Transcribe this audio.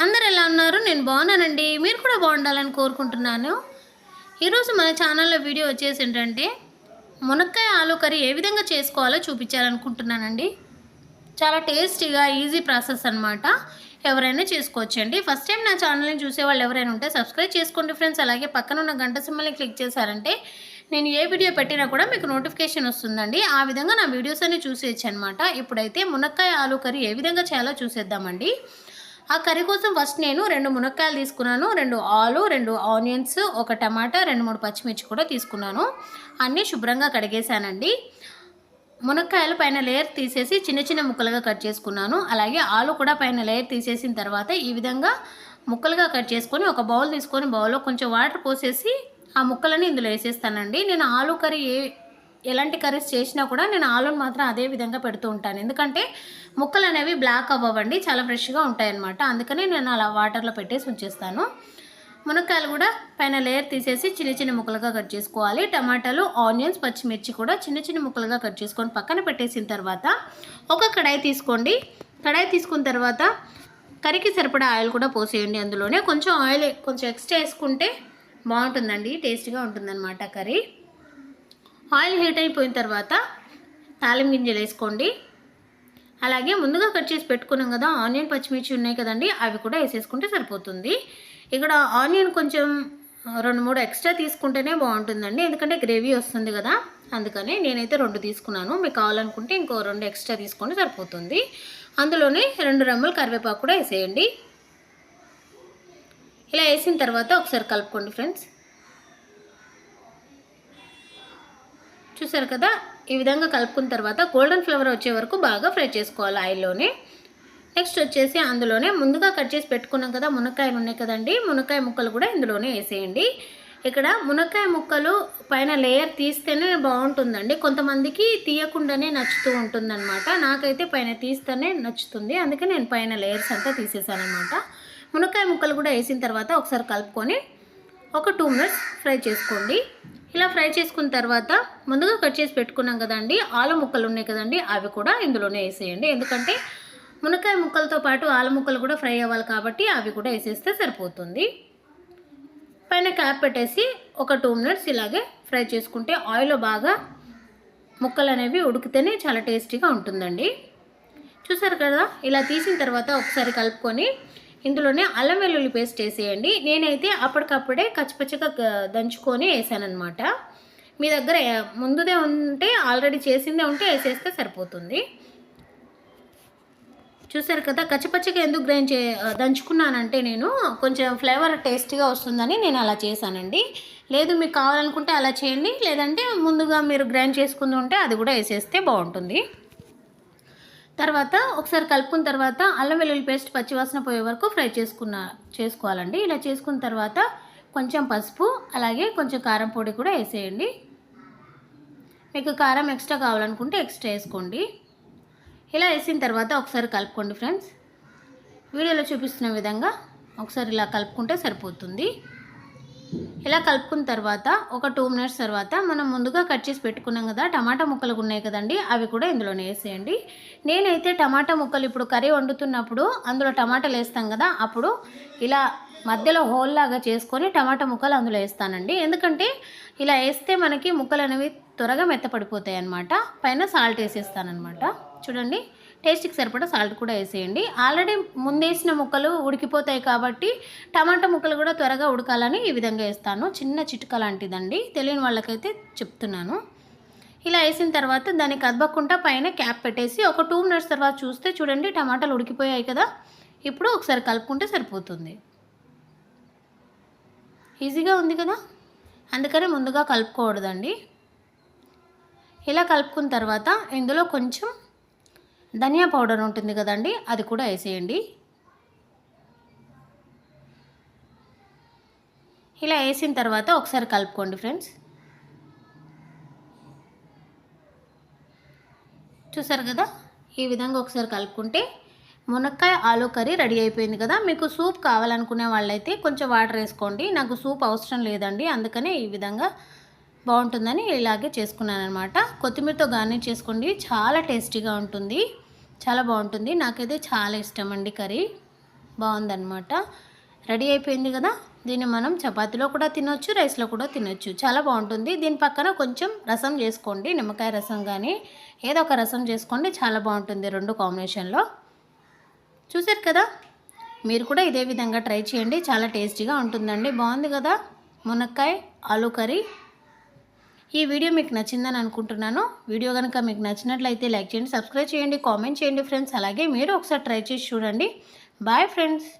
అందరూ ఎలా ఉన్నారు? నేను బాగున్నానండి. మీరు కూడా బాగుండాలని కోరుకుంటున్నాను. ఈరోజు మన ఛానల్లో వీడియో వచ్చేసి ఏంటంటే మునక్కాయ ఆలు కర్రీ ఏ విధంగా చేసుకోవాలో చూపించాలనుకుంటున్నానండి. చాలా టేస్టీగా ఈజీ ప్రాసెస్ అనమాట. ఎవరైనా చేసుకోవచ్చండి. ఫస్ట్ టైం నా ఛానల్ని చూసేవాళ్ళు ఎవరైనా ఉంటే సబ్స్క్రైబ్ చేసుకోండి ఫ్రెండ్స్. అలాగే పక్కన ఉన్న గంట సింబల్ని క్లిక్ చేశారంటే నేను ఏ వీడియో పెట్టినా కూడా మీకు నోటిఫికేషన్ వస్తుందండి. ఆ విధంగా నా వీడియోస్ అన్ని చూసేయచ్చు అనమాట. ఇప్పుడైతే మునక్కాయ ఆలు కర్రీ ఏ విధంగా చేయాలో చూసేద్దామండి. ఆ కర్రీ కోసం ఫస్ట్ నేను 2 మునక్కాయలు తీసుకున్నాను, 2 ఆలు, 2 ఆనియన్స్, ఒక టమాటా, 2-3 పచ్చిమిర్చి కూడా తీసుకున్నాను. అన్నీ శుభ్రంగా కడిగేశానండి. మునక్కాయలు పైన లేయర్ తీసేసి చిన్న చిన్న ముక్కలుగా కట్ చేసుకున్నాను. అలాగే ఆలు కూడా పైన లేయర్ తీసేసిన తర్వాత ఈ విధంగా ముక్కలుగా కట్ చేసుకొని ఒక బౌల్ తీసుకొని బౌల్లో కొంచెం వాటర్ పోసేసి ఆ ముక్కలని ఇందులో వేసేస్తానండి. నేను ఆలు కర్రీ ఎలాంటి కర్రీస్ చేసినా కూడా నేను ఆలుని మాత్రం అదే విధంగా పెడుతూ ఉంటాను. ఎందుకంటే ముక్కలు అనేవి బ్లాక్ అవ్వండి, చాలా ఫ్రెష్గా ఉంటాయన్నమాట. అందుకని నేను అలా వాటర్లో పెట్టేసి ఉంచేస్తాను. మునక్కాయలు కూడా పైన లేయర్ తీసేసి చిన్న చిన్న ముక్కలుగా కట్ చేసుకోవాలి. టమాటాలు, ఆనియన్స్, పచ్చిమిర్చి కూడా చిన్న చిన్న ముక్కలుగా కట్ చేసుకొని పక్కన పెట్టేసిన తర్వాత ఒక కడాయి తీసుకోండి. కడాయి తీసుకున్న తర్వాత కర్రీకి సరిపడా ఆయిల్ కూడా పోసేయండి. అందులోనే కొంచెం ఆయిల్ కొంచెం ఎక్స్ట్రా వేసుకుంటే బాగుంటుందండి, టేస్ట్గా ఉంటుందన్నమాట కర్రీ. ఆయిల్ హీట్ అయిపోయిన తర్వాత తాలింపు గింజలు వేసుకోండి. అలాగే ముందుగా కట్ చేసి పెట్టుకున్నాం కదా ఆనియన్, పచ్చిమిర్చి ఉన్నాయి కదండి, అవి కూడా వేసేసుకుంటే సరిపోతుంది. ఇక్కడ ఆనియన్ కొంచెం 2-3 ఎక్స్ట్రా తీసుకుంటేనే బాగుంటుందండి, ఎందుకంటే గ్రేవీ వస్తుంది కదా, అందుకని నేనైతే 2 తీసుకున్నాను. మీకు కావాలనుకుంటే ఇంకో 2 ఎక్స్ట్రా తీసుకుంటే సరిపోతుంది. అందులోనే 2 రెమ్మలు కరివేపాకు కూడా వేసేయండి. ఇలా వేసిన తర్వాత ఒకసారి కలుపుకోండి ఫ్రెండ్స్. చూసారు కదా, ఈ విధంగా కలుపుకున్న తర్వాత గోల్డెన్ ఫ్లేవర్ వచ్చే వరకు బాగా ఫ్రై చేసుకోవాలి ఆయిల్లోనే. నెక్స్ట్ వచ్చేసి అందులోనే ముందుగా కట్ చేసి పెట్టుకున్నాం కదా మునక్కాయలు ఉన్నాయి కదండి, మునక్కాయ ముక్కలు కూడా ఇందులోనే వేసేయండి. ఇక్కడ మునక్కాయ ముక్కలు పైన లేయర్ తీస్తేనే బాగుంటుందండి, కొంతమందికి తీయకుండానే నచ్చుతూ ఉంటుందన్నమాట. నాకైతే పైన తీస్తేనే నచ్చుతుంది, అందుకే నేను పైన లేయర్స్ అంతా తీసేసాను అనమాట. మునక్కాయ ముక్కలు కూడా వేసిన తర్వాత ఒకసారి కలుపుకొని ఒక 2 మినిట్స్ ఫ్రై చేసుకోండి. ఇలా ఫ్రై చేసుకున్న తర్వాత ముందుగా కట్ చేసి పెట్టుకున్నాం కదండి ఆలు ముక్కలు ఉన్నాయి కదండి, అవి కూడా ఇందులోనే వేసేయండి. ఎందుకంటే మునక్కాయ ముక్కలతో పాటు ఆలు ముక్కలు కూడా ఫ్రై అవ్వాలి కాబట్టి అవి కూడా వేసేస్తే సరిపోతుంది. పైన క్యాప్ పెట్టేసి ఒక 2 మినిట్స్ ఇలాగే ఫ్రై చేసుకుంటే ఆయిల్లో బాగా ముక్కలు అనేవి ఉడికితేనే చాలా టేస్టీగా ఉంటుందండి. చూసారు కదా, ఇలా తీసిన తర్వాత ఒకసారి కలుపుకొని ఇందులోనే అల్లం వెల్లుల్లి పేస్ట్ వేసేయండి. నేనైతే అప్పటికప్పుడే కచ్చిపచ్చిగా దంచుకొని వేసానమాట. మీ దగ్గర ముందుదే ఉంటే ఆల్రెడీ చేసిందే ఉంటే వేసేస్తే సరిపోతుంది. చూసారు కదా, కచ్చిపచ్చిగా ఎందుకు దంచుకున్నానంటే నేను కొంచెం ఫ్లేవర్ టేస్టీగా వస్తుందని నేను అలా చేశానండి. లేదు మీకు కావాలనుకుంటే అలా చేయండి, లేదంటే ముందుగా మీరు గ్రైండ్ చేసుకుని ఉంటే అది కూడా వేసేస్తే బాగుంటుంది. తర్వాత ఒకసారి కలుపుకున్న తర్వాత అల్లం వెల్లుల్లి పేస్ట్ పచ్చివాసన పోయే వరకు ఫ్రై చేసుకోవాలండి. ఇలా చేసుకున్న తర్వాత కొంచెం పసుపు, అలాగే కొంచెం కారం పొడి కూడా వేసేయండి. మీకు కారం ఎక్స్ట్రా కావాలనుకుంటే ఎక్స్ట్రా వేసుకోండి. ఇలా వేసిన తర్వాత ఒకసారి కలుపుకోండి ఫ్రెండ్స్. వీడియోలో చూపిస్తున్న విధంగా ఒకసారి ఇలా కలుపుకుంటే సరిపోతుంది. ఇలా కలుపుకున్న తర్వాత ఒక 2 మినిట్స్ తర్వాత మనం ముందుగా కట్ చేసి పెట్టుకున్నాం కదా టమాటా ముక్కలు ఉన్నాయి కదండి, అవి కూడా ఇందులోనే వేసేయండి. నేనైతే టమాటా ముక్కలు ఇప్పుడు కర్రీ వండుతున్నప్పుడు అందులో టమాటాలు వేస్తాం కదా, అప్పుడు ఇలా మధ్యలో హోల్ లాగా చేసుకొని టమాటా ముక్కలు అందులో వేస్తానండి. ఎందుకంటే ఇలా వేస్తే మనకి ముక్కలు అనేవి త్వరగా మెత్తపడిపోతాయి అన్నమాట. పైన సాల్ట్ వేసేస్తానమాట. చూడండి, టేస్ట్కి సరిపడా సాల్ట్ కూడా వేసేయండి. ఆల్రెడీ ముందేసిన ముక్కలు ఉడికిపోతాయి కాబట్టి టమాటా ముక్కలు కూడా త్వరగా ఉడకాలని ఈ విధంగా వేస్తాను. చిన్న చిట్కా లాంటిదండి, తెలియని వాళ్ళకైతే చెప్తున్నాను. ఇలా వేసిన తర్వాత దానికి అదపకుండా పైన క్యాప్ పెట్టేసి ఒక 2 మినిట్స్ తర్వాత చూస్తే చూడండి టమాటాలు ఉడికిపోయాయి కదా. ఇప్పుడు ఒకసారి కలుపుకుంటే సరిపోతుంది. ఈజీగా ఉంది కదా, అందుకని ముందుగా కలుపుకోకూడదండి. ఇలా కలుపుకున్న తర్వాత ఇందులో కొంచెం ధనియా పౌడర్ ఉంటుంది కదండి, అది కూడా వేసేయండి. ఇలా వేసిన తర్వాత ఒకసారి కలుపుకోండి ఫ్రెండ్స్. చూసారు కదా, ఈ విధంగా ఒకసారి కలుపుకుంటే మునక్కాయ ఆలు కర్రీ రెడీ అయిపోయింది కదా. మీకు సూప్ కావాలనుకునే వాళ్ళైతే కొంచెం వాటర్ వేసుకోండి. నాకు సూప్ అవసరం లేదండి, అందుకనే ఈ విధంగా బాగుంటుందని ఇలాగే చేసుకున్నాను అనమాట. కొత్తిమీరతో గార్నిష్ చేసుకోండి, చాలా టేస్టీగా ఉంటుంది, చాలా బాగుంటుంది. నాకైతే చాలా ఇష్టం అండి కర్రీ, బాగుందన్నమాట. రెడీ అయిపోయింది కదా. దీన్ని మనం చపాతీలో కూడా తినొచ్చు, రైస్లో కూడా తినొచ్చు. చాలా బాగుంటుంది. దీని పక్కన కొంచెం రసం చేసుకోండి, నిమ్మకాయ రసం కానీ ఏదో ఒక రసం చేసుకోండి, చాలా బాగుంటుంది రెండు కాంబినేషన్లో. చూసారు కదా, మీరు కూడా ఇదే విధంగా ట్రై చేయండి, చాలా టేస్టీగా ఉంటుందండి. బాగుంది కదా మునక్కాయ ఆలు కర్రీ. ఈ వీడియో మీకు నచ్చిందని అనుకుంటున్నాను. వీడియో కనుక మీకు నచ్చినట్లయితే లైక్ చేయండి, సబ్స్క్రైబ్ చేయండి, కామెంట్ చేయండి ఫ్రెండ్స్. అలాగే మీరు ఒకసారి ట్రై చేసి చూడండి. Bye friends.